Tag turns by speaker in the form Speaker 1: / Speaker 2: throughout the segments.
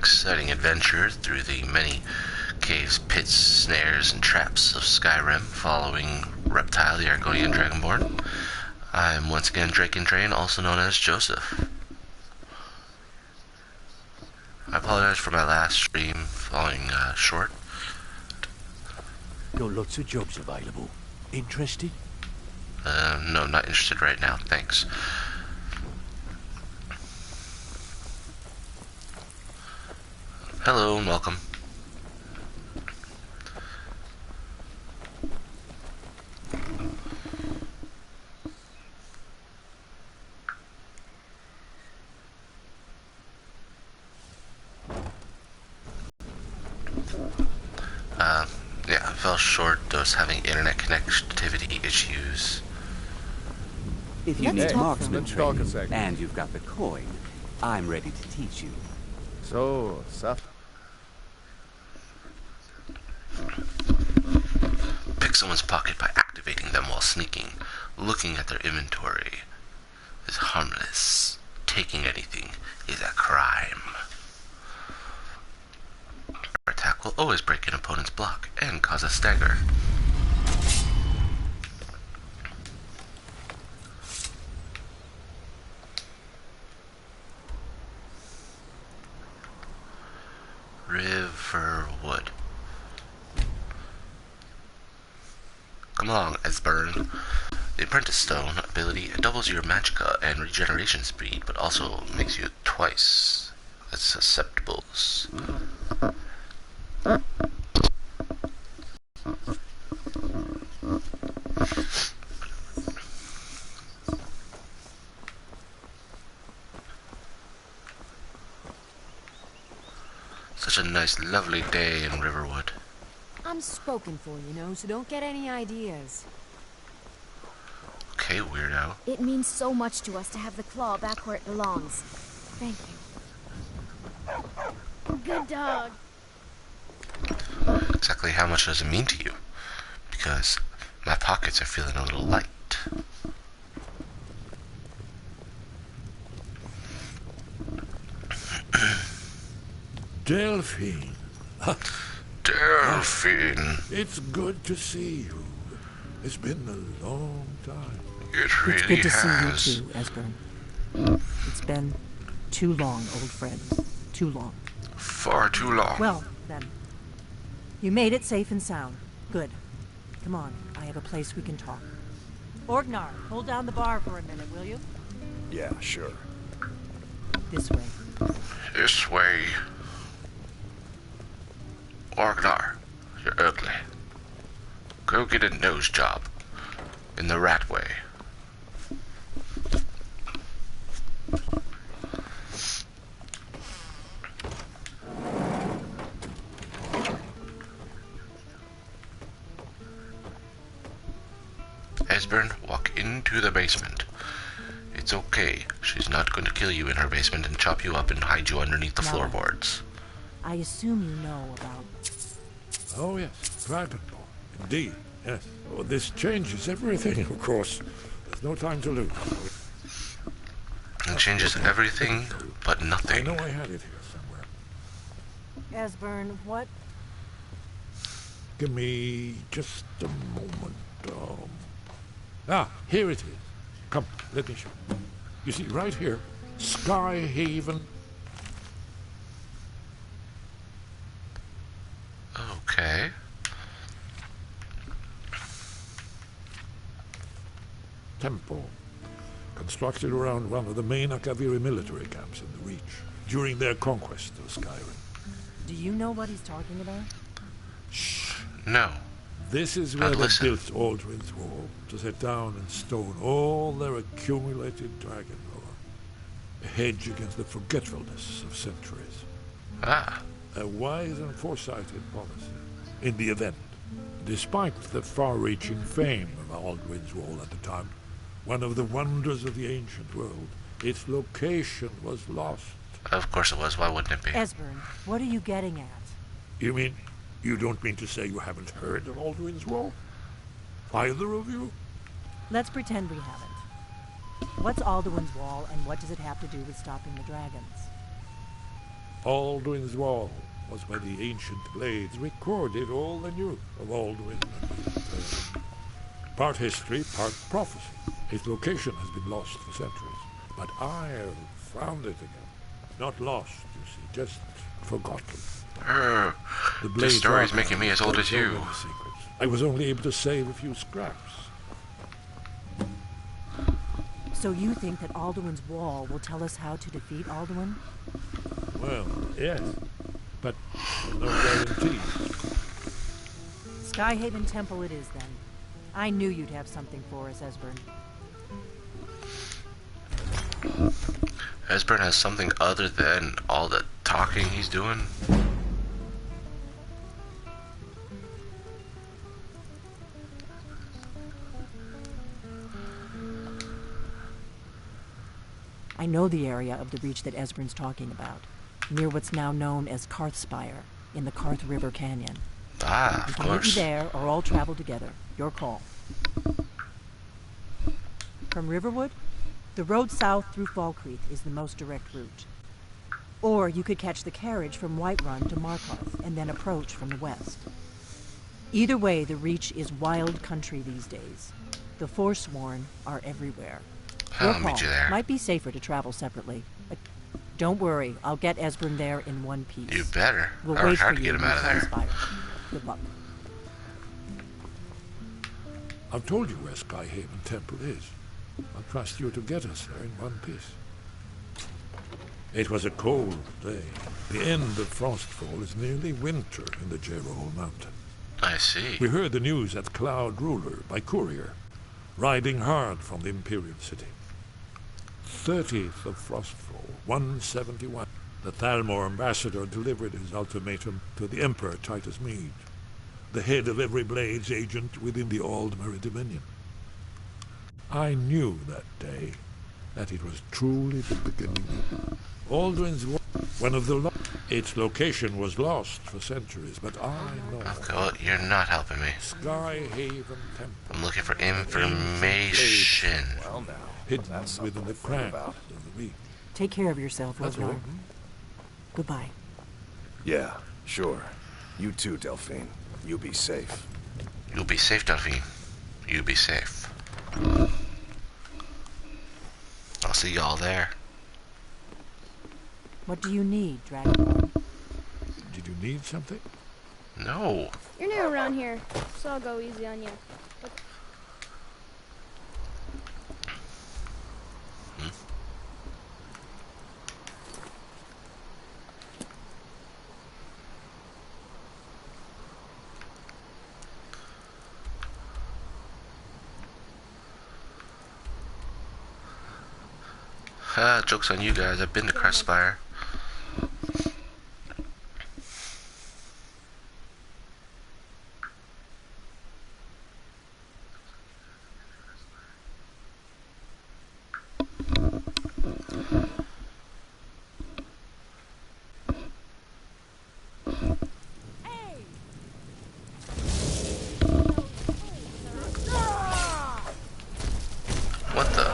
Speaker 1: exciting adventure through the many caves, pits, snares, and traps of Skyrim, following Reptile, the Argonian Dragonborn. I'm once again Drake and Drain, also known as Joseph. I apologize for my last stream falling short.
Speaker 2: Got lots of jobs available. Interested?
Speaker 1: No, not interested right now, thanks. Hello and welcome. Yeah, I fell short. I was having internet connectivity issues.
Speaker 3: If you need marksman
Speaker 4: talk a
Speaker 3: training
Speaker 4: second.
Speaker 3: and you've got the coin, I'm ready to teach you.
Speaker 4: So,
Speaker 1: Pick someone's pocket by activating them while sneaking. Looking at their inventory is harmless. Taking anything is a crime. Our attack will always break an opponent's block and cause a stagger. Riverwood. Come along, Esbern. The Apprentice Stone ability doubles your magicka and regeneration speed, but also makes you twice as susceptible. Such a nice, lovely day in Riverwood.
Speaker 5: I'm spoken for, you know, so don't get any ideas.
Speaker 1: Okay, weirdo.
Speaker 6: It means so much to us to have the claw back where it belongs. Thank you. Good dog.
Speaker 1: Exactly how much does it mean to you? Because my pockets are feeling a little light.
Speaker 7: Delphine.
Speaker 1: Delphine.
Speaker 7: It's good to see you. It's been a long time.
Speaker 1: It really
Speaker 8: It's good to
Speaker 1: has.
Speaker 8: see you too, Esbern. It's been too long, old friend. Too long.
Speaker 1: Far too long.
Speaker 8: Well, then. You made it safe and sound. Good. Come on, I have a place we can talk. Orgnar, hold down the bar for a minute, will you?
Speaker 7: Yeah, sure.
Speaker 8: This way.
Speaker 1: This way. Orgnar, you're ugly. Go get a nose job. In the rat way. Esbern, walk into the basement. It's okay. She's not going to kill you in her basement and chop you up and hide you underneath the
Speaker 8: No.
Speaker 1: floorboards.
Speaker 8: I assume you know about...
Speaker 7: Oh, yes. Dragonborn. Indeed, yes. Oh, this changes everything, of course. There's no time to lose.
Speaker 1: It changes everything but
Speaker 7: I
Speaker 1: nothing.
Speaker 7: know I had it here somewhere.
Speaker 8: Esbern, what?
Speaker 7: Give me just a moment. Here it is. Come, let me show you. You see, right here, Sky Haven.
Speaker 1: Okay.
Speaker 7: Temple, constructed around one of the main Akaviri military camps in the Reach during their conquest of Skyrim.
Speaker 8: Do you know what he's talking about?
Speaker 7: Shh.
Speaker 1: No.
Speaker 7: This is where
Speaker 1: I'd
Speaker 7: they
Speaker 1: listen.
Speaker 7: built Aldrin's Wall to set down in stone all their accumulated dragon lore. A hedge against the forgetfulness of centuries.
Speaker 1: Ah.
Speaker 7: A wise and foresighted policy. In the event, despite the far-reaching fame of Aldrin's Wall at the time, one of the wonders of the ancient world, its location was lost.
Speaker 1: Of course it was. Why wouldn't it be?
Speaker 8: Esbern, what are you getting at?
Speaker 7: You mean, you don't mean to say you haven't heard of Aldrin's Wall? Either of you?
Speaker 8: Let's pretend we haven't. What's Alduin's Wall, and what does it have to do with stopping the dragons?
Speaker 7: Alduin's Wall was where the ancient blades recorded all they knew of Alduin. Part history, part prophecy. Its location has been lost for centuries, but I've found it again. Not lost, you see, just forgotten. The
Speaker 1: This story's
Speaker 7: archive
Speaker 1: making me as old
Speaker 7: holds
Speaker 1: as
Speaker 7: so
Speaker 1: you.
Speaker 7: many secrets. I was only able to save a few scraps.
Speaker 8: So you think that Alduin's Wall will tell us how to defeat Alduin?
Speaker 7: Well, yes, but no guarantees.
Speaker 8: Skyhaven Temple it is, then. I knew you'd have something for us, Esbern.
Speaker 1: Esbern has something other than all the talking he's doing.
Speaker 8: I know the area of the breach that Esbern's talking about, near what's now known as Karthspire, in the Karth River Canyon.
Speaker 1: Ah,
Speaker 8: We
Speaker 1: of
Speaker 8: can meet you
Speaker 1: course.
Speaker 8: there, or all travel together. Your call. From Riverwood, the road south through Falkreath is the most direct route. Or you could catch the carriage from Whiterun to Markarth, and then approach from the west. Either way, the Reach is wild country these days. The Forsworn are everywhere. Your
Speaker 1: I'll meet
Speaker 8: call.
Speaker 1: you there.
Speaker 8: Might be safer to travel separately. But don't worry, I'll get Esbern there in one piece.
Speaker 1: You better.
Speaker 8: We'll
Speaker 1: I worked
Speaker 8: wait for
Speaker 1: hard to
Speaker 8: you
Speaker 1: get him
Speaker 8: in
Speaker 1: out of there.
Speaker 8: Karthspire. Good luck.
Speaker 7: I've told you where Skyhaven Temple is. I'll trust you to get us there in one piece. It was a cold day. The end of Frostfall is nearly winter in the Jerol Mountain.
Speaker 1: I see.
Speaker 7: We heard the news at Cloud Ruler by courier, riding hard from the Imperial City. 30th of Frostfall, 171. The Thalmor ambassador delivered his ultimatum to the Emperor Titus Mede, the head of every Blades agent within the Aldmeri Dominion. I knew that day that it was truly the beginning. Alduin's Wall, one of the its location was lost for centuries, but I know.
Speaker 1: Okay, well, you're not helping me.
Speaker 7: Skyhaven Temple.
Speaker 1: I'm looking for information.
Speaker 4: Well, now,
Speaker 7: Hidden
Speaker 4: that's something
Speaker 7: within the
Speaker 4: to think
Speaker 7: cracks
Speaker 4: about.
Speaker 7: of the reef.
Speaker 8: Take care of yourself,
Speaker 7: That's
Speaker 8: Ragnar.
Speaker 7: all.
Speaker 8: Goodbye.
Speaker 4: Yeah, sure. You too, Delphine. You be safe.
Speaker 1: You'll be safe, Delphine. You be safe. I'll see y'all there.
Speaker 8: What do you need, Dragonborn?
Speaker 7: Did you need something?
Speaker 1: No.
Speaker 9: You're new around here, so I'll go easy on you.
Speaker 1: Joke's on you guys. I've been to Crestspire. What the?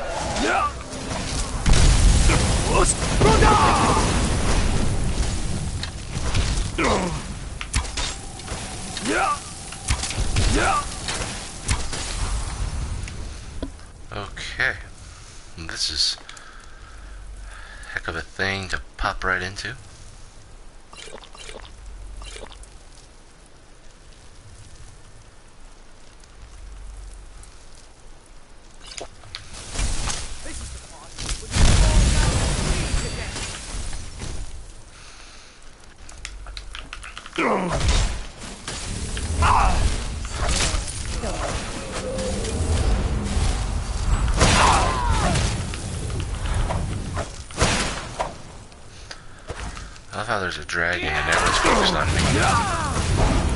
Speaker 1: Okay. This is a heck of a thing to pop right into. I love how there's a dragon and everyone's focused on me.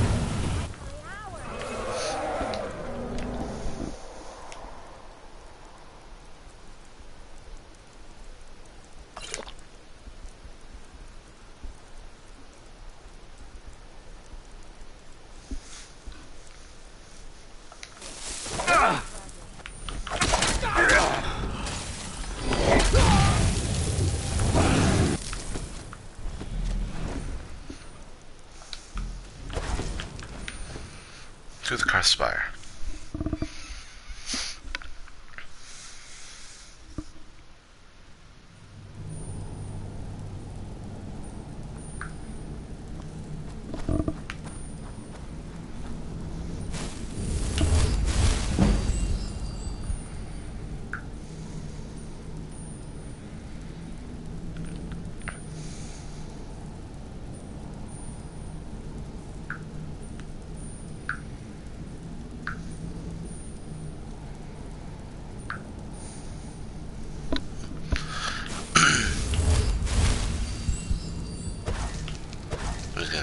Speaker 1: West Spire.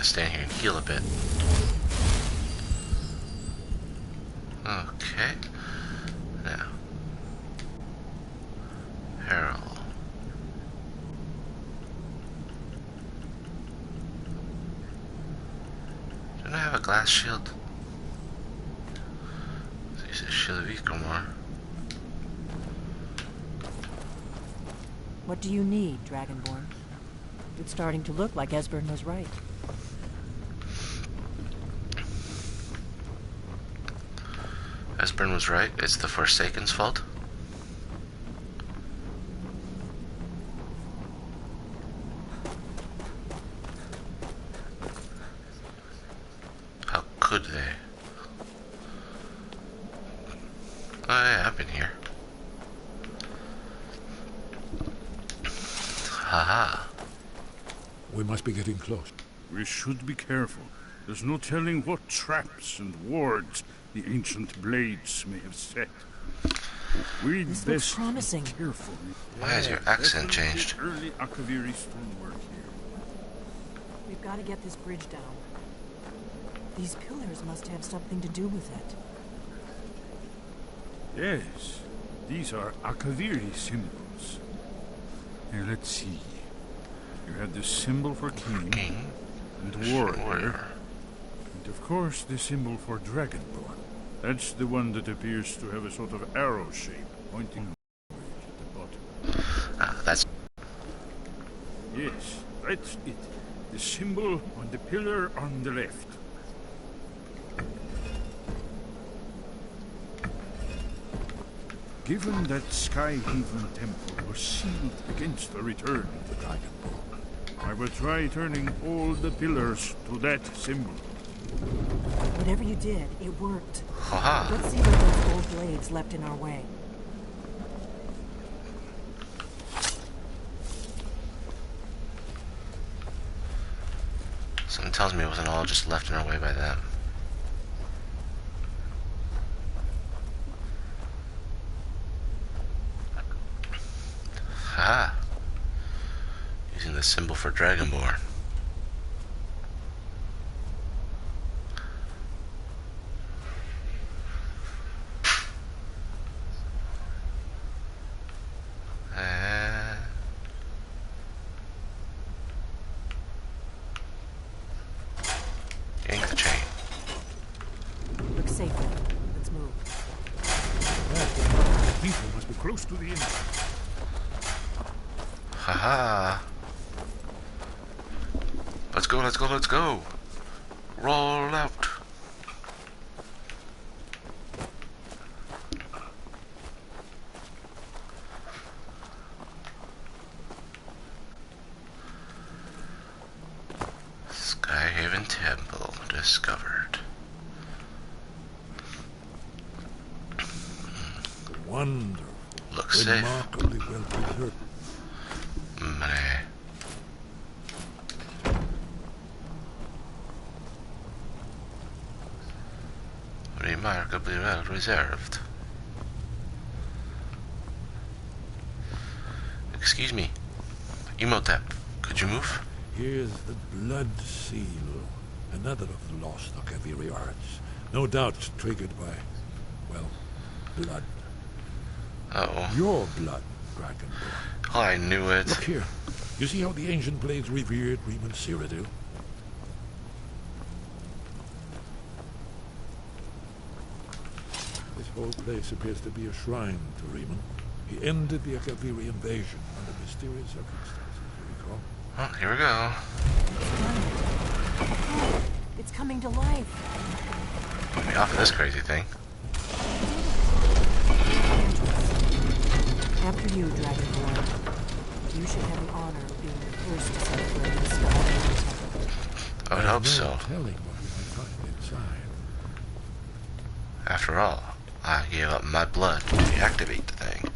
Speaker 1: Stand here and heal a bit. Okay. Now. Harold. Don't I have a glass shield? This is shield of Ecomar.
Speaker 8: What do you need, Dragonborn? It's starting to look like Esbern was right.
Speaker 1: Esbern was right. It's the Forsaken's fault. How could they? Oh yeah, I've been here. Haha.
Speaker 7: We must be getting close.
Speaker 10: We should be careful. There's no telling what traps and wards the ancient blades may have set. We'd
Speaker 8: This
Speaker 10: best
Speaker 8: looks promising.
Speaker 10: be careful.
Speaker 1: Why has your accent changed?
Speaker 10: Early Akaviri stonework here.
Speaker 8: We've got to get this bridge down. These pillars must have something to do with it.
Speaker 10: Yes, these are Akaviri symbols. Here, let's see. You had the symbol for king and warrior. And of course, the symbol for Dragonborn. That's the one that appears to have a sort of arrow shape pointing upward at the bottom.
Speaker 1: Ah, that's...
Speaker 10: Yes, that's it. The symbol on the pillar on the left. Given that Skyhaven Temple was sealed against the return of the Dragonborn, I will try turning all the pillars to that symbol.
Speaker 8: Whatever you did, it worked.
Speaker 1: Haha.
Speaker 8: Let's see what those old blades left in our way.
Speaker 1: Something tells me it wasn't all just left in our way by them. Haha. Using the symbol for Dragonborn. Yank the chain.
Speaker 8: Looks safe now. Let's move.
Speaker 10: People must be close to the end.
Speaker 1: Haha. Let's go, let's go, let's go. Roll out. Skyhaven Temple discovered.
Speaker 7: Wonderful.
Speaker 1: Looks safe.
Speaker 7: Remarkably well preserved.
Speaker 1: Meh. Remarkably well reserved. Excuse me. Emotep, could you move?
Speaker 7: Here's the blood seal. Another of the lost Akaviri arts. No doubt triggered by, well, blood.
Speaker 1: Uh-oh.
Speaker 7: Your blood, Dragonborn.
Speaker 1: Oh, I knew it.
Speaker 7: Look here. You see how the ancient blades revered Riemann Cyrodiil? This whole place appears to be a shrine to Riemann. He ended the Akaviri invasion under mysterious circumstances, you recall?
Speaker 1: Oh, here we go.
Speaker 8: It's coming to life.
Speaker 1: Put me off of this crazy thing.
Speaker 8: After you, Dragonborn, you should have the honor of being the first to set foot in the Skyrim temple.
Speaker 1: I would hope so.
Speaker 7: Telling what we might find inside.
Speaker 1: After all, I gave up my blood to deactivate the thing.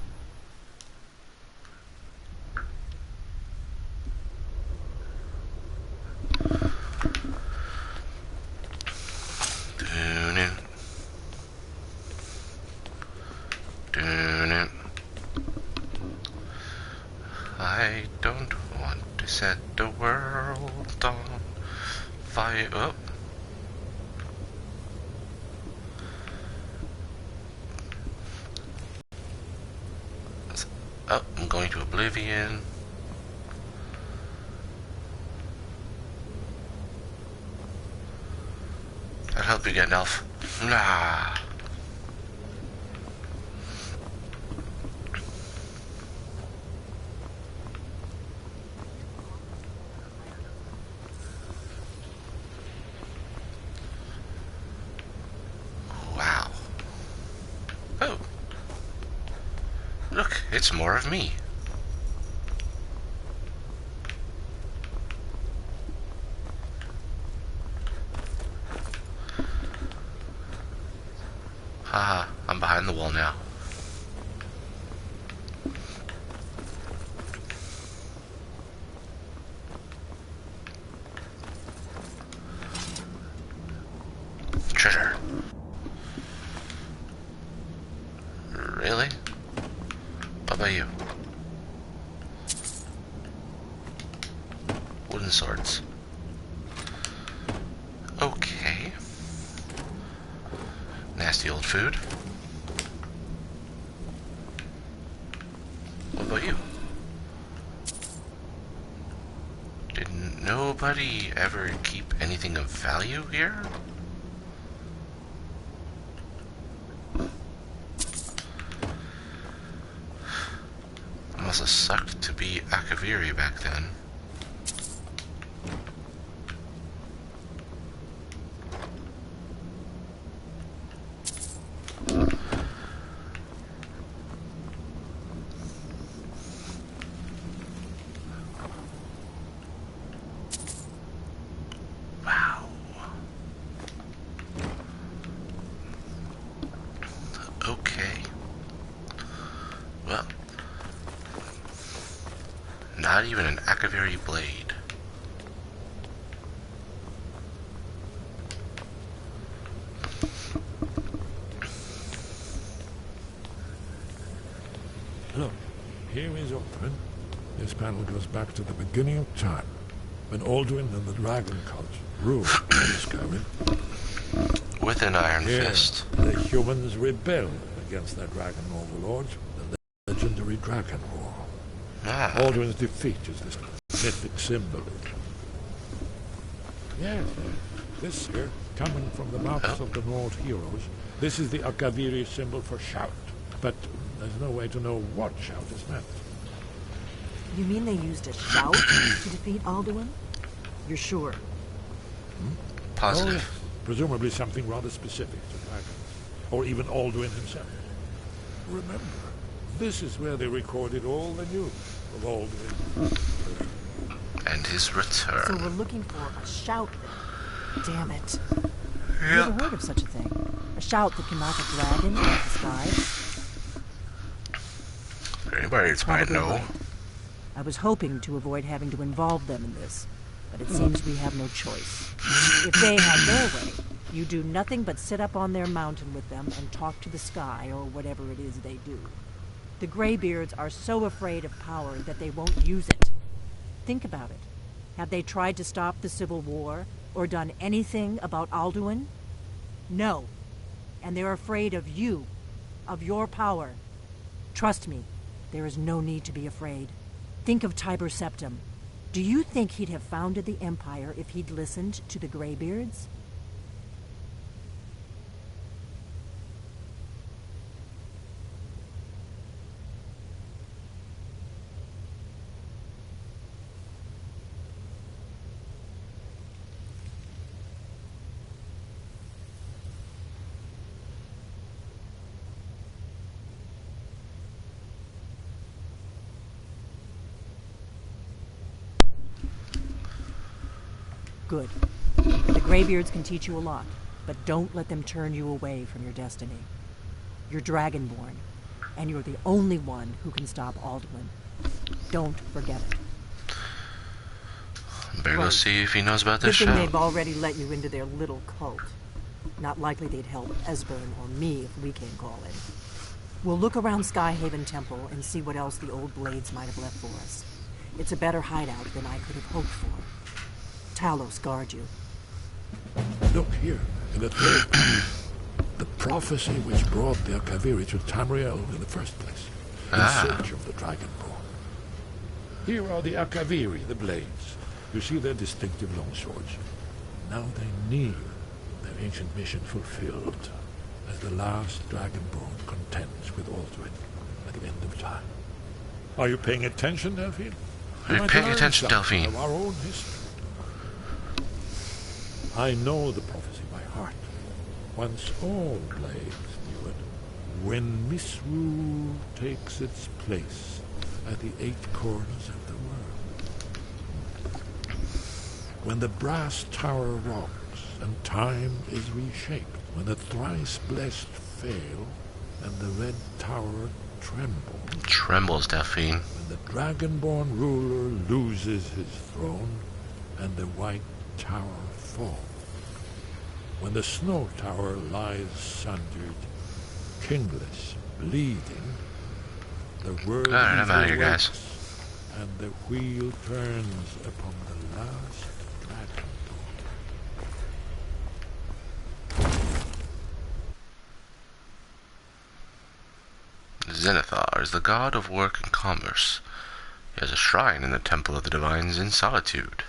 Speaker 1: I don't want to set the world on fire. Oh. Oh, I'm going to oblivion. That'll help you, Gandalf. Nah. Wow. Oh. Look, it's more of me. Haha, I'm behind the wall now. Treasure. Really? What about you? Wooden swords. Okay. Nasty old food. What about you? Did nobody ever keep anything of value here? Must have sucked to be Akaviri back then. Wow. Okay. Well, not even an Akaviri blade.
Speaker 7: Look, here is open. This panel goes back to the beginning of time, when Alduin and the Dragon Cult ruled Skyrim.
Speaker 1: With an iron
Speaker 7: Here,
Speaker 1: fist.
Speaker 7: the humans rebelled against their dragon overlords, the legendary Dragon War.
Speaker 1: Ah.
Speaker 7: Alduin's defeat is this mythic symbol. Yes, this here, coming from the mouths of the Nord heroes, this is the Akaviri symbol for shout. But there's no way to know what shout is meant.
Speaker 8: You mean they used a shout to defeat Alduin? You're sure?
Speaker 1: Positive.
Speaker 7: Oh, yes. Presumably something rather specific to dragons, or even Alduin himself. Remember, this is where they recorded all the news of Alduin.
Speaker 1: And his return.
Speaker 8: So we're looking for a shout then. Damn it. Never heard of such a thing. A shout that can knock a dragon out of the sky.
Speaker 1: Anybody might know.
Speaker 8: Right. I was hoping to avoid having to involve them in this, but it seems we have no choice. If they had their way, you do nothing but sit up on their mountain with them and talk to the sky or whatever it is they do. The Greybeards are so afraid of power that they won't use it. Think about it. Have they tried to stop the Civil War or done anything about Alduin? No. And they're afraid of you, of your power. Trust me, there is no need to be afraid. Think of Tiber Septim. Do you think he'd have founded the Empire if he'd listened to the Greybeards? Good. The Greybeards can teach you a lot, but don't let them turn you away from your destiny. You're Dragonborn, and you're the only one who can stop Alduin. Don't forget it.
Speaker 1: Better go see if he knows about
Speaker 8: Good
Speaker 1: this
Speaker 8: thing
Speaker 1: show.
Speaker 8: they've already let you into their little cult. Not likely they'd help Esbern or me if we came calling. We'll look around Skyhaven Temple and see what else the old blades might have left for us. It's a better hideout than I could have hoped for. Talos guard you.
Speaker 7: Look here, in the third the prophecy which brought the Akaviri to Tamriel in the first place. In search of the Dragonborn. Here are the Akaviri, the blades. You see their distinctive longswords. Now they need their ancient mission fulfilled, as the last Dragonborn contends with Alduin at the end of time. Are you paying attention, Delphine?
Speaker 1: Are you paying attention, Delphine?
Speaker 7: Of our own history. I know the prophecy by heart. Once all blades knew it. When Misrule takes its place at the 8 corners of the world. When the brass tower rocks and time is reshaped. When the thrice blessed fail and the red tower trembles.
Speaker 1: Trembles, Delphine.
Speaker 7: When the Dragonborn ruler loses his throne and the white tower falls. When the snow tower lies sundered, kingless, bleeding, the world
Speaker 1: I'm out of here, guys.
Speaker 7: And the wheel turns upon the last Dragonborn.
Speaker 1: Zenithar is the god of work and commerce. He has a shrine in the Temple of the Divines in Solitude.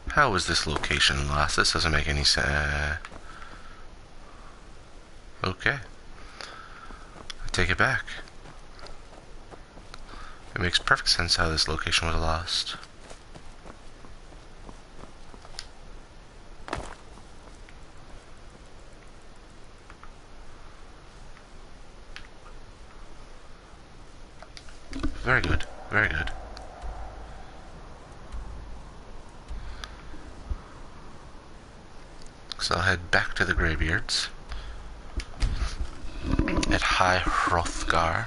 Speaker 1: How is this location lost? This doesn't make any sense. Okay. I take it back. It makes perfect sense how this location was lost. Very good. Very good. So I'll head back to the Greybeards at High Hrothgar.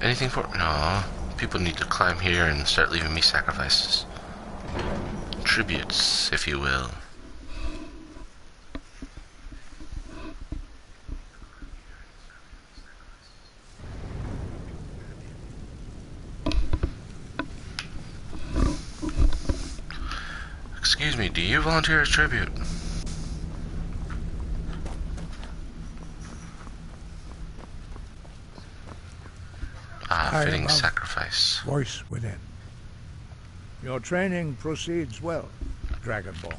Speaker 1: Anything for... No. People need to climb here and start leaving me sacrifices. Tributes, if you will. Excuse me, do you volunteer as tribute? Fitting sacrifice.
Speaker 11: Voice within. Your training proceeds well, Dragonborn.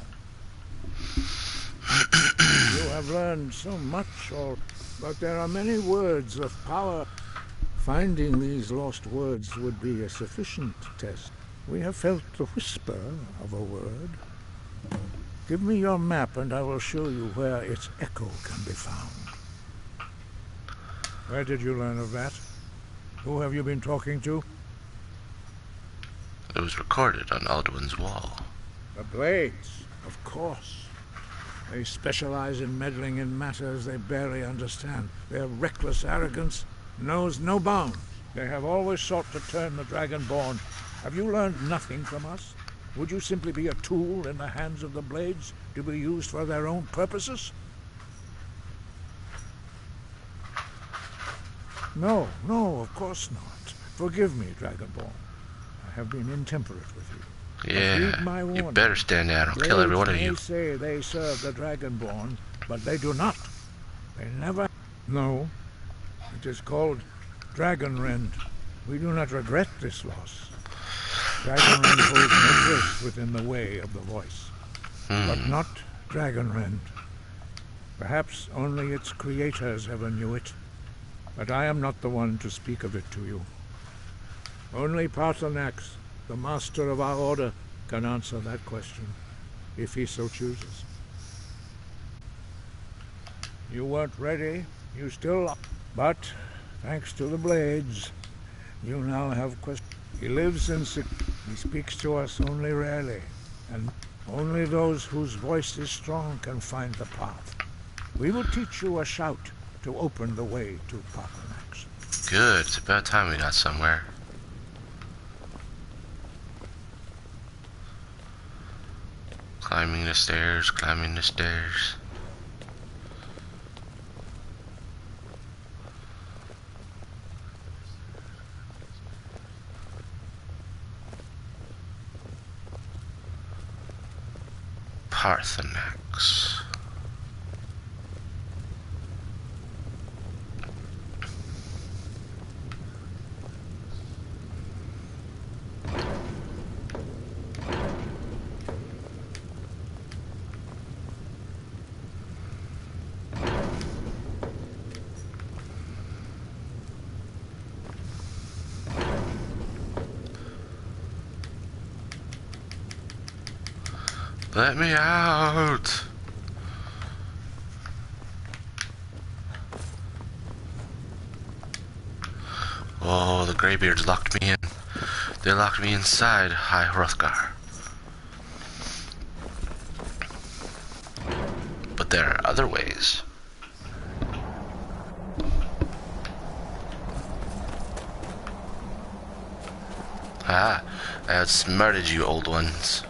Speaker 11: You have learned so much, but there are many words of power. Finding these lost words would be a sufficient test. We have felt the whisper of a word. Give me your map and I will show you where its echo can be found. Where did you learn of that? Who have you been talking to?
Speaker 1: It was recorded on Alduin's wall.
Speaker 11: The Blades, of course. They specialize in meddling in matters they barely understand. Their reckless arrogance knows no bounds. They have always sought to turn the Dragonborn. Have you learned nothing from us? Would you simply be a tool in the hands of the blades to be used for their own purposes? No, of course not. Forgive me, Dragonborn. I have been intemperate with you.
Speaker 1: Yeah, you better stand down. I'll kill every one of you.
Speaker 11: They say they serve the Dragonborn, but they do not. They never... No. It is called Dragonrend. We do not regret this loss. Dragonrend holds no place within the way of the voice. But not Dragonrend. Perhaps only its creators ever knew it. But I am not the one to speak of it to you. Only Paarthurnax, the master of our order, can answer that question, if he so chooses. You weren't ready, you still are. But, thanks to the blades, you now have questions. He lives in He speaks to us only rarely, and only those whose voice is strong can find the path. We will teach you a shout to open the way to Paarthurnax.
Speaker 1: Good, it's about time we got somewhere. Climbing the stairs, climbing the stairs. Paarthurnax. Let me out! Oh, the Greybeards locked me in. They locked me inside High Hrothgar. But there are other ways. Ah, I outsmarted you, old ones.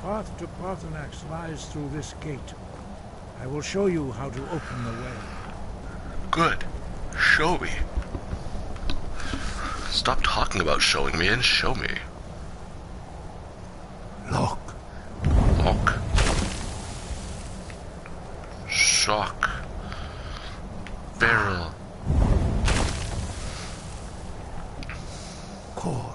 Speaker 11: Path to Paarthurnax lies through this gate. I will show you how to open the way.
Speaker 1: Good. Show me. Stop talking about showing me and show me.
Speaker 11: Look.
Speaker 1: Lock. Shock. Barrel.
Speaker 11: Core.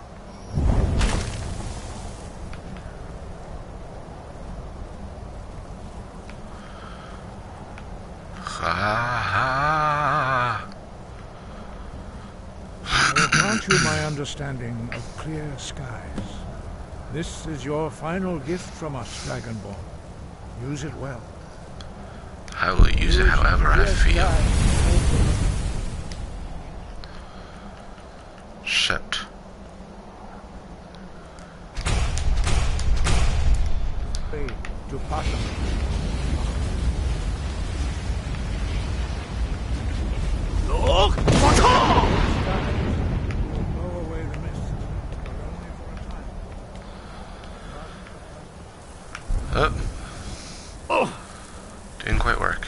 Speaker 1: Ah.
Speaker 11: I will grant you my understanding of clear skies. This is your final gift from us, Dragonborn. Use it well.
Speaker 1: I will use it however I feel. Shit.
Speaker 11: To Paarthurnax.
Speaker 4: Look!
Speaker 11: Blow away the mist, but only for a time.
Speaker 1: Oh. Didn't quite work.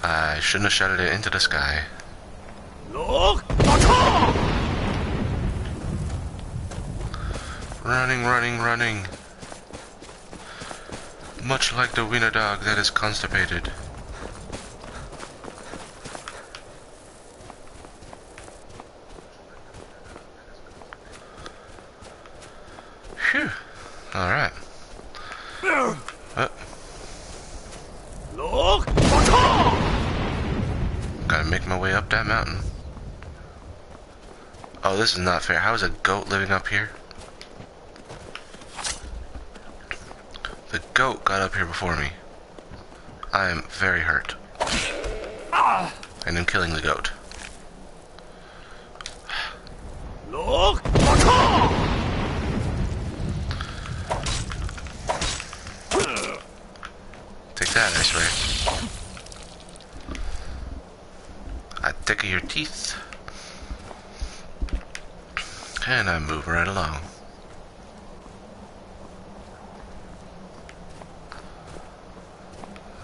Speaker 1: I shouldn't have shouted it into the sky.
Speaker 4: Look!
Speaker 1: Running, running, running. Much like the wiener dog that is constipated. Phew. Alright.
Speaker 4: Look!
Speaker 1: Gotta make my way up that mountain. Oh, this is not fair. How is a goat living up here? The goat got up here before me. I am very hurt. And I'm killing the goat.
Speaker 4: Look!
Speaker 1: Take that, I swear. tickle your teeth. And I move right along.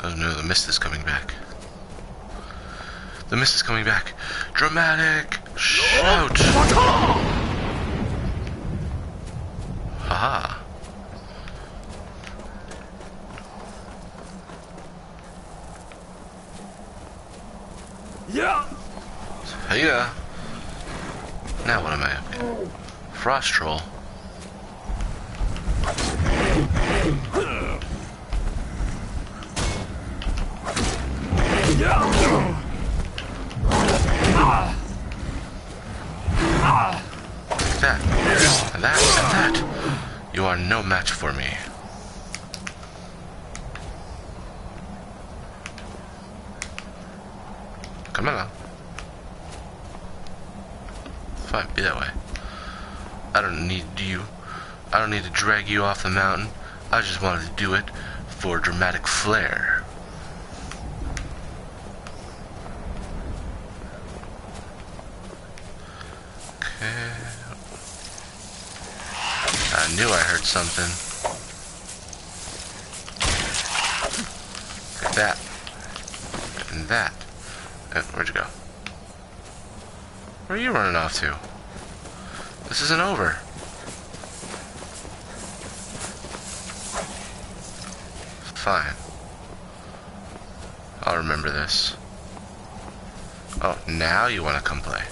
Speaker 1: Oh no, the mist is coming back. The mist is coming back. Dramatic shout! Haha.
Speaker 4: Yeah.
Speaker 1: Yeah. Now what am I up to? Frost troll. That, and that. You are no match for me. Come on. Fine, be that way. I don't need you. I don't need to drag you off the mountain. I just wanted to do it for dramatic flair. Okay. I knew I heard something. Like that. And that. Where'd you go? Where are you running off to? This isn't over. Fine. I'll remember this. Oh, now you want to come play.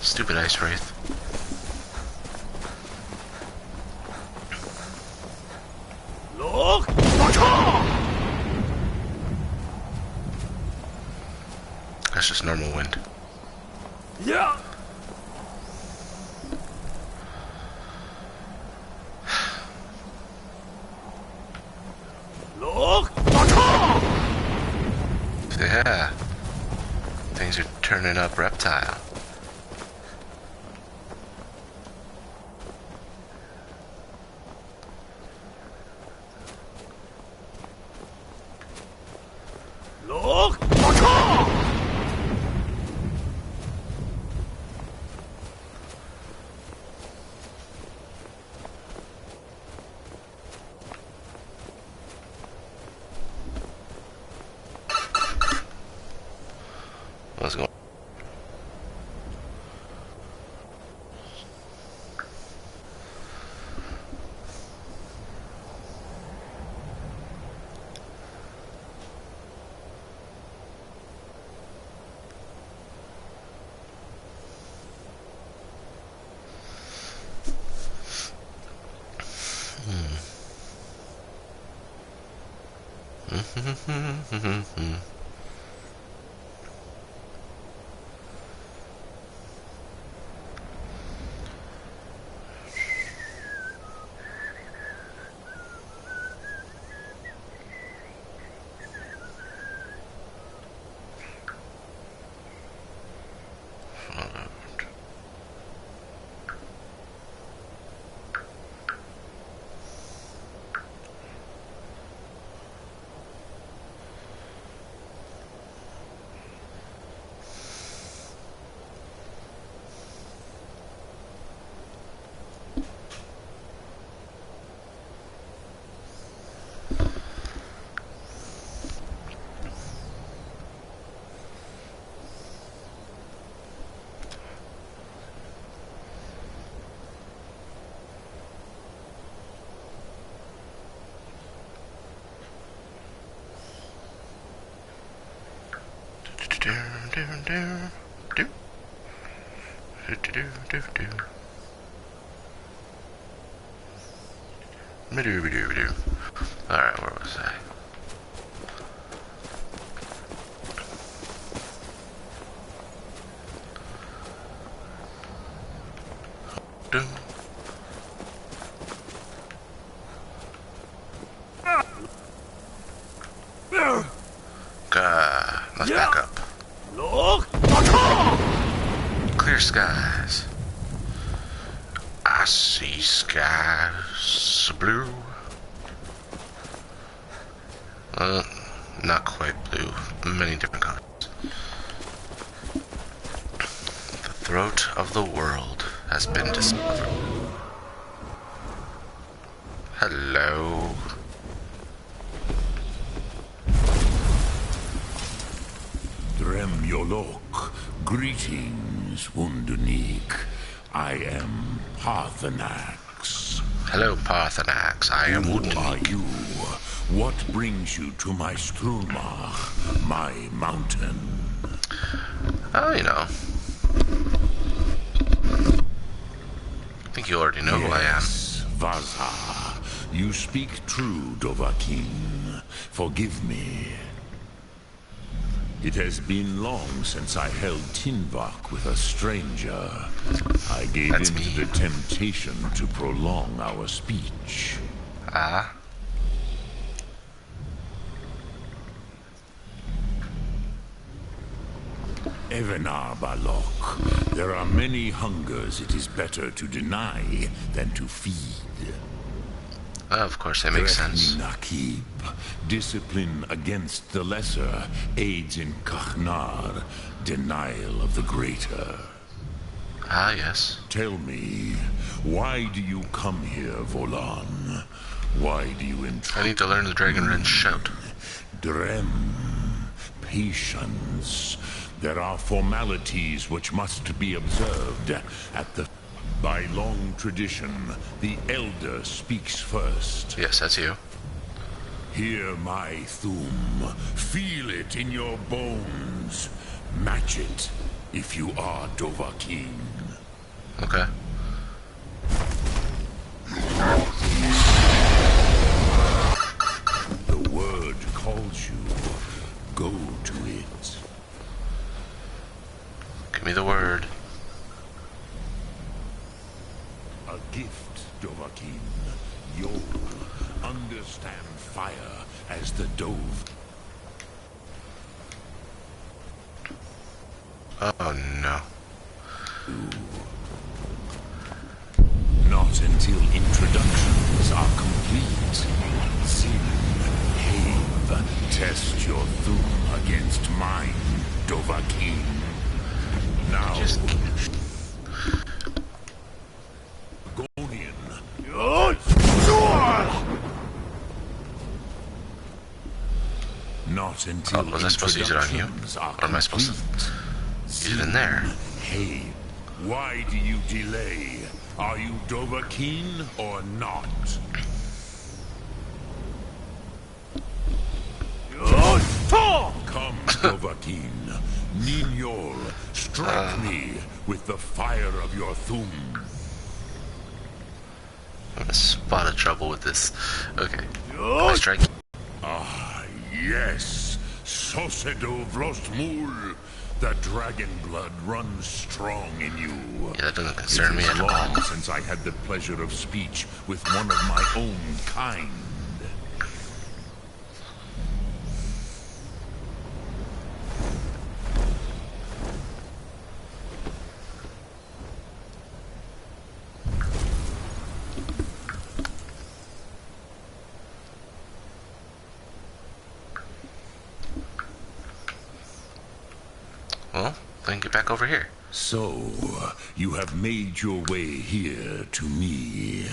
Speaker 1: Stupid ice wraith.
Speaker 4: Look!
Speaker 1: That's just normal wind.
Speaker 4: Yeah. Look!
Speaker 1: Yeah. Things are turning up, reptile.
Speaker 4: Look!
Speaker 1: What's going on? Alright, where was I? Let's back up.
Speaker 4: Look!
Speaker 1: clear skies. I see skies blue. Not quite blue. Many different colors. The throat of the world has been discovered. Hello.
Speaker 12: Drem Yolok, greetings, Wundernik. I am Parthenax.
Speaker 1: Hello, Parthenax. I am
Speaker 12: Who
Speaker 1: Wundernik.
Speaker 12: are you? What brings you to my Strulmach, my mountain?
Speaker 1: Oh, you know. I think you already know who I am.
Speaker 12: Vaza, you speak true, Dovahkiin. Forgive me. It has been long since I held Tinvak with a stranger. I gave in to the temptation to prolong our speech.
Speaker 1: Ah?
Speaker 12: Evenar Balok, there are many hungers it is better to deny than to feed.
Speaker 1: Of course, that makes sense.
Speaker 12: Nakib, discipline against the lesser aids in Kakhnar, denial of the greater.
Speaker 1: Ah, yes.
Speaker 12: Tell me, why do you come here, Volan? Why do you
Speaker 1: I need to learn the Dragon Wrench shout.
Speaker 12: Drem, patience. There are formalities which must be observed at the... By long tradition, the Elder speaks first.
Speaker 1: Yes, that's you.
Speaker 12: Hear my Thum. Feel it in your bones. Match it if you are Dovahkiin.
Speaker 1: Okay.
Speaker 12: The word calls you. Go to it.
Speaker 1: Give me the word.
Speaker 12: A gift, Dovahkiin. You'll understand fire as the Dove.
Speaker 1: Oh, no.
Speaker 12: Not until introductions are complete. Sin, Have, test your Thum against mine, Dovahkiin. Now...
Speaker 1: Just...
Speaker 12: Not until
Speaker 1: was I supposed to use it on you? Or am I supposed to use it in there?
Speaker 12: Hey, why do you delay? Are you Dovahkiin or not? Come, Dovahkiin. Ninyol, strike me with the fire of your Thum.
Speaker 1: I'm gonna spot a trouble with this. Okay. I strike.
Speaker 12: Ah, yes. Sosedo Vrostmul. The dragon blood runs strong in you.
Speaker 1: Yeah, that doesn't concern me
Speaker 12: It
Speaker 1: at
Speaker 12: is
Speaker 1: all.
Speaker 12: long since I had the pleasure of speech with one of my own kind.
Speaker 1: Well, then get back over here.
Speaker 12: So, you have made your way here to me.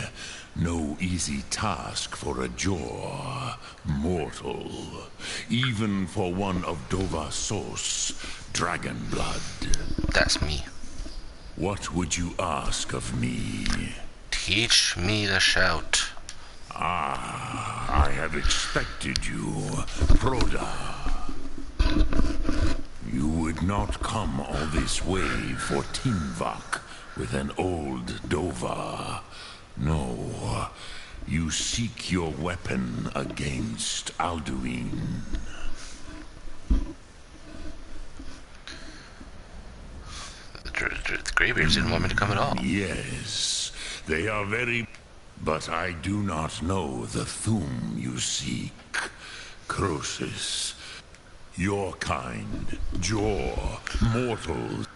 Speaker 12: No easy task for a jaw, mortal. Even for one of Dovahsos, dragon blood.
Speaker 1: That's me.
Speaker 12: What would you ask of me?
Speaker 1: Teach me the shout.
Speaker 12: Ah, I have expected you, Proda. You would not come all this way for Tinvak with an old Dova. No, you seek your weapon against Alduin.
Speaker 1: The Greybeards didn't want me to come at all.
Speaker 12: Yes, they are very... But I do not know the Thum you seek. Croesus. Your kind, Jaw, mortals.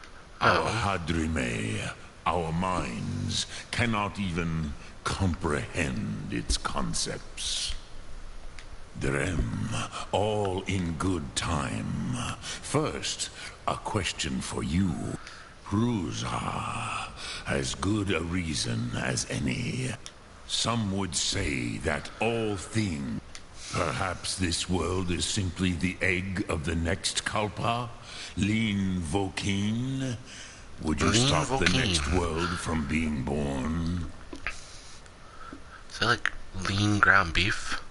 Speaker 12: Our Hadrime, our minds, cannot even comprehend its concepts. Drem, all in good time. First, a question for you. Prusa, as good a reason as any. Some would say that all things... Perhaps this world is simply the egg of the next Kalpa? Lean Vokeen? Would you stop the next world from being born?
Speaker 1: Is that like lean ground beef?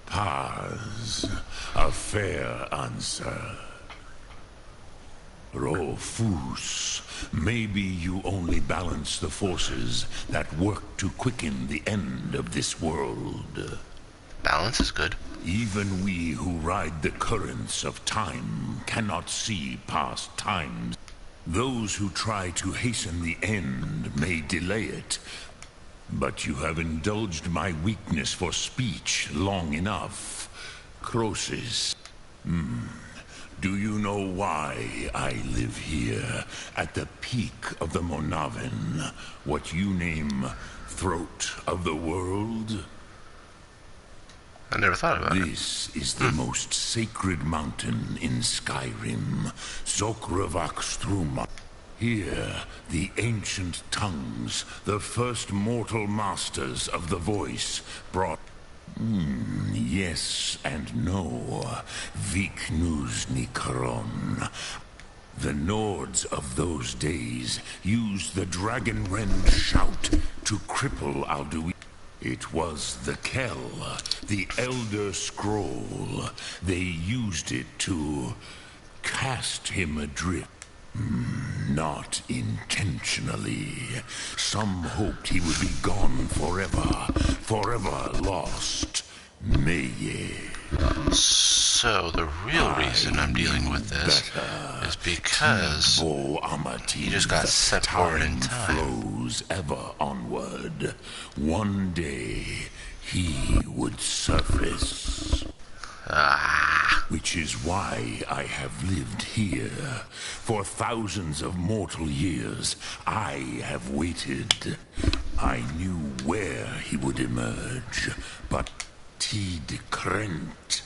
Speaker 12: Paz, a fair answer. Rofus, maybe you only balance the forces that work to quicken the end of this world.
Speaker 1: Balance is good.
Speaker 12: Even we who ride the currents of time cannot see past times. Those who try to hasten the end may delay it, but you have indulged my weakness for speech long enough. Croesus. Do you know why I live here, at the peak of the Monavin, what you name Throat of the World?
Speaker 1: I never thought about it.
Speaker 12: This is the most sacred mountain in Skyrim, Zokravakstruma. Here, the ancient tongues, the first mortal masters of the voice, brought... yes and no. Viknus Nikron. The Nords of those days used the Dragonrend shout to cripple Alduin. It was the Kell, the Elder Scroll. They used it to cast him adrift. Not intentionally. Some hoped he would be gone forever, forever lost. Meye.
Speaker 1: So the real reason I'm dealing with this is because he just got sent forward in time.
Speaker 12: Flows ever onward. One day he would surface. Which is why I have lived here. For thousands of mortal years, I have waited. I knew where he would emerge, but Tid Krent,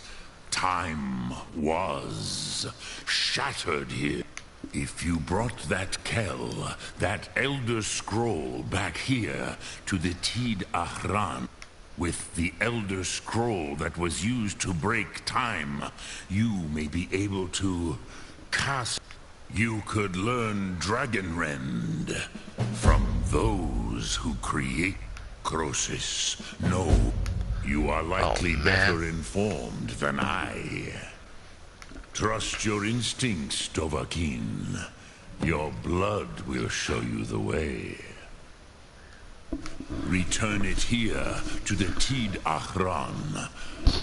Speaker 12: time was shattered here. If you brought that Kell, that Elder Scroll back here to the Tid Ahran, with the Elder Scroll that was used to break time, you may be able to cast... You could learn Dragonrend from those who create Croesus. No, you are likely better informed than I. Trust your instincts, Dovahkiin. Your blood will show you the way. Return it here to the Tid Ahran.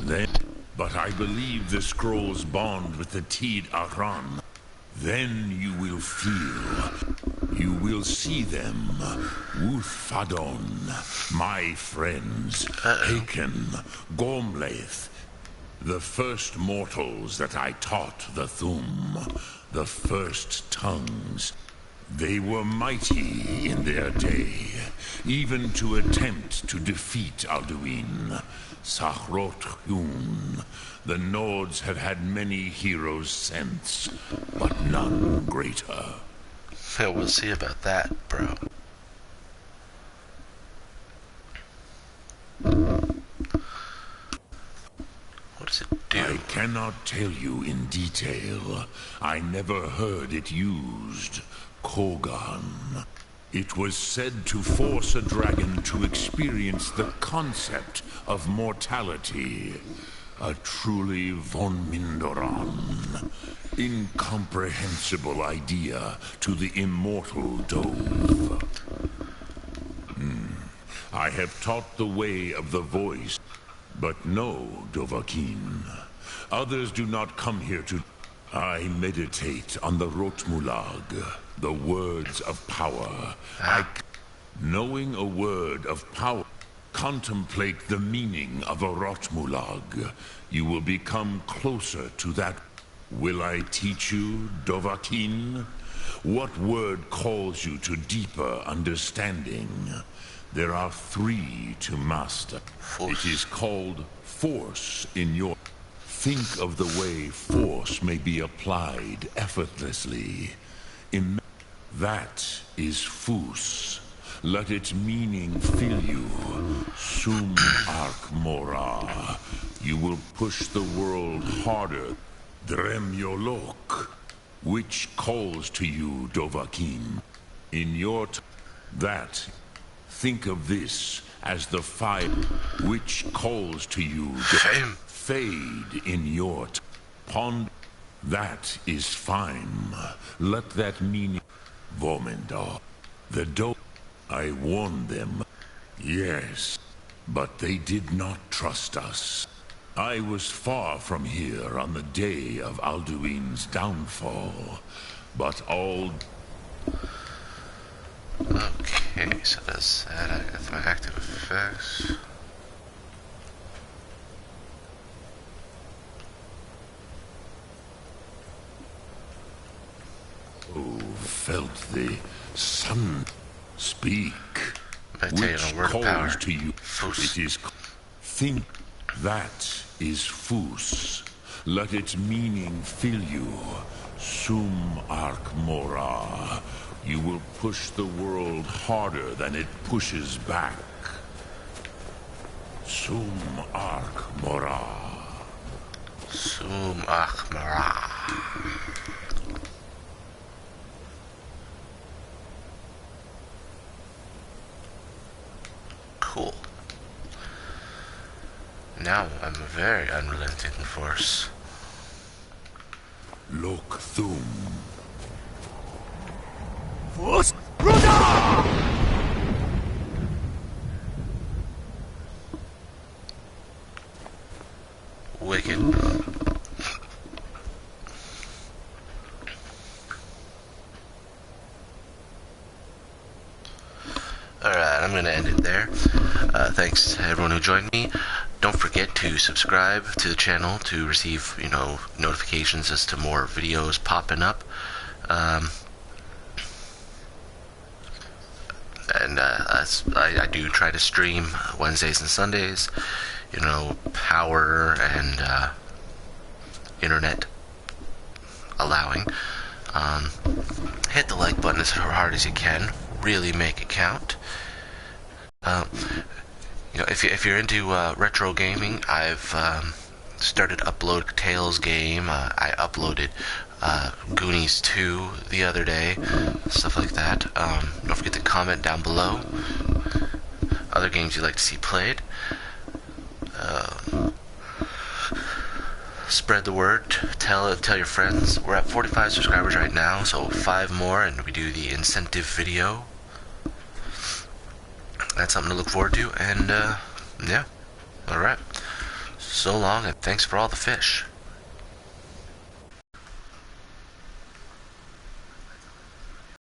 Speaker 12: Then, but I believe the scrolls bond with the Tid Ahran. Then you will feel. You will see them. Uthfadon, my friends. Haken, Gormlaith. The first mortals that I taught the Thum. The first tongues. They were mighty in their day, even to attempt to defeat Alduin. Sahrot Hyun. The Nords have had many heroes since, but none greater.
Speaker 1: Yeah, we'll see about that, bro. What does it do?
Speaker 12: I cannot tell you in detail. I never heard it used. Kogan. It was said to force a dragon to experience the concept of mortality. A truly von Mindoran. Incomprehensible idea to the immortal Dove. I have taught the way of the voice, but no, Dovahkiin. Others do not come here to... I meditate on the Rotmulag, the words of power. Knowing a word of power, contemplate the meaning of a Rotmulag. You will become closer to that. Will I teach you, Dovahkiin? What word calls you to deeper understanding? There are 3 to master. It is called force in your... Think of the way force may be applied effortlessly. That is Fus. Let its meaning fill you. Sum Ark Mora. You will push the world harder. Drem Yolok. Which calls to you, Dovahkiin? In your that. Think of this as the fire which calls to you. Fade in your pond. That is fine. Let that mean Vomendar. The I warned them. Yes, but they did not trust us. I was far from here on the day of Alduin's downfall, but all...
Speaker 1: Okay, so that's that. I got my active effects.
Speaker 12: Oh, felt the sun speak.
Speaker 1: Which
Speaker 12: calls to you. It is... Think that is Fus. Let its meaning fill you. Sum Ark Mora. You will push the world harder than it pushes back. Sum Ark Mora.
Speaker 1: Sum Ark Mora. Cool. Now I'm a very unrelenting force.
Speaker 12: Lok Thum.
Speaker 2: Force Ruda!
Speaker 1: Wicked. Alright, I'm gonna end it there. Thanks to everyone who joined me. Don't forget to subscribe to the channel to receive, notifications as to more videos popping up. I do try to stream Wednesdays and Sundays, power and internet allowing. Hit the like button as hard as you can. Really make it count. If you're into retro gaming, I've started to upload Tales game. I uploaded Goonies 2 the other day, stuff like that. Don't forget to comment down below other games you'd like to see played. Spread the word. Tell your friends. We're at 45 subscribers right now, so 5 more, and we do the incentive video. That's something to look forward to, and yeah. Alright. So long, and thanks for all the fish.